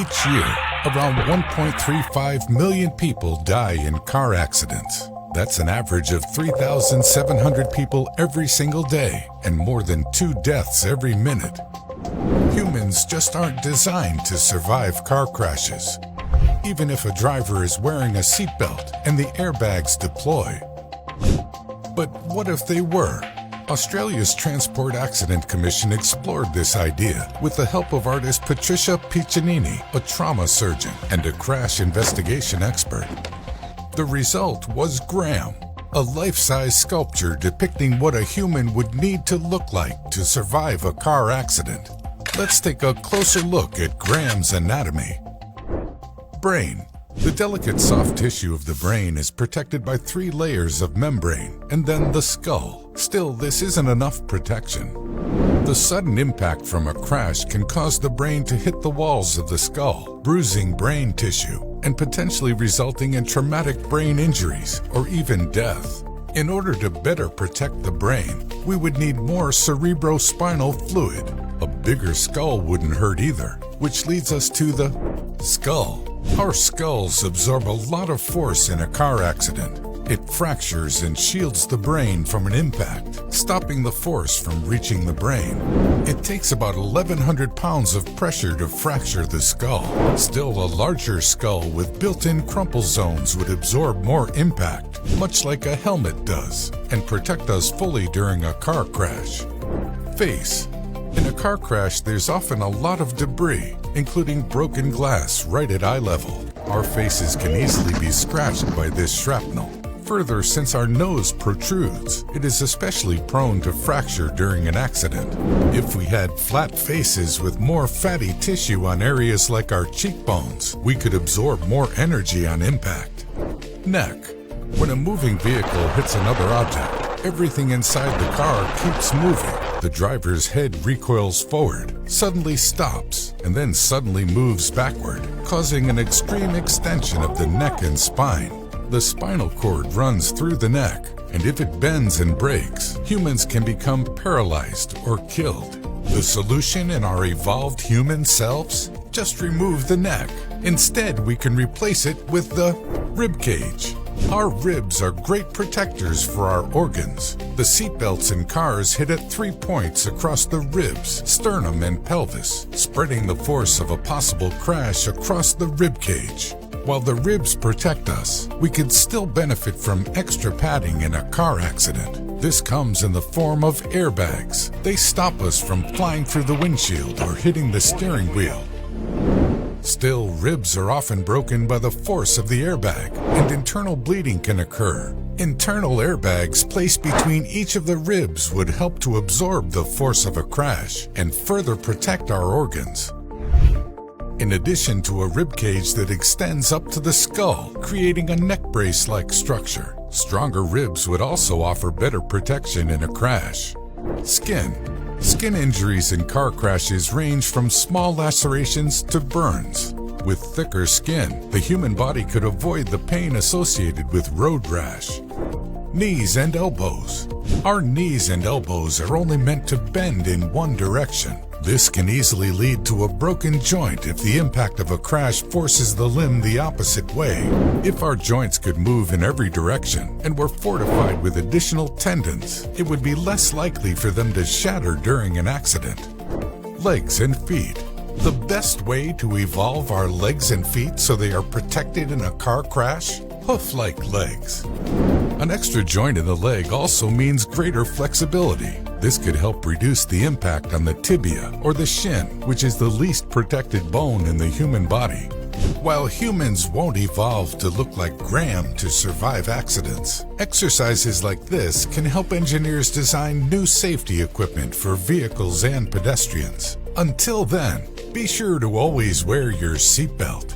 Each year, around 1.35 million people die in car accidents. That's an average of 3,700 people every single day and more than 2 deaths every minute. Humans just aren't designed to survive car crashes, even if a driver is wearing a seatbelt and the airbags deploy. But what if they were? Australia's Transport Accident Commission explored this idea with the help of artist Patricia Piccinini, a trauma surgeon and a crash investigation expert. The result was Graham, a life-size sculpture depicting what a human would need to look like to survive a car accident. Let's take a closer look at Graham's anatomy. Brain. The delicate soft tissue of the brain is protected by 3 layers of membrane and then the skull. Still, this isn't enough protection. The sudden impact from a crash can cause the brain to hit the walls of the skull, bruising brain tissue and potentially resulting in traumatic brain injuries or even death. In order to better protect the brain, we would need more cerebrospinal fluid. A bigger skull wouldn't hurt either, which leads us to the skull. Our skulls absorb a lot of force in a car accident. It fractures and shields the brain from an impact, stopping the force from reaching the brain. It takes about 1,100 pounds of pressure to fracture the skull. Still, a larger skull with built-in crumple zones would absorb more impact, much like a helmet does, and protect us fully during a car crash. Face. In a car crash, there's often a lot of debris, including broken glass right at eye level. Our faces can easily be scratched by this shrapnel. Further, since our nose protrudes, it is especially prone to fracture during an accident. If we had flat faces with more fatty tissue on areas like our cheekbones, we could absorb more energy on impact. Neck. When a moving vehicle hits another object, everything inside the car keeps moving. The driver's head recoils forward, suddenly stops, and then suddenly moves backward, causing an extreme extension of the neck and spine. The spinal cord runs through the neck, and if it bends and breaks, humans can become paralyzed or killed. The solution in our evolved human selves? Just remove the neck. Instead, we can replace it with the rib cage. Our ribs are great protectors for our organs. The seatbelts in cars hit at 3 points across the ribs, sternum, and pelvis, spreading the force of a possible crash across the rib cage. While the ribs protect us, we could still benefit from extra padding in a car accident. This comes in the form of airbags. They stop us from flying through the windshield or hitting the steering wheel. Still, ribs are often broken by the force of the airbag, and internal bleeding can occur. Internal airbags placed between each of the ribs would help to absorb the force of a crash and further protect our organs. In addition to a rib cage that extends up to the skull, creating a neck brace-like structure, stronger ribs would also offer better protection in a crash. Skin. Skin injuries in car crashes range from small lacerations to burns. With thicker skin, the human body could avoid the pain associated with road rash. Knees and elbows. Our knees and elbows are only meant to bend in one direction. This can easily lead to a broken joint if the impact of a crash forces the limb the opposite way. If our joints could move in every direction and were fortified with additional tendons, it would be less likely for them to shatter during an accident. Legs and feet. The best way to evolve our legs and feet so they are protected in a car crash? Hoof-like legs. An extra joint in the leg also means greater flexibility. This could help reduce the impact on the tibia or the shin, which is the least protected bone in the human body. While humans won't evolve to look like Graham to survive accidents, exercises like this can help engineers design new safety equipment for vehicles and pedestrians. Until then, be sure to always wear your seatbelt.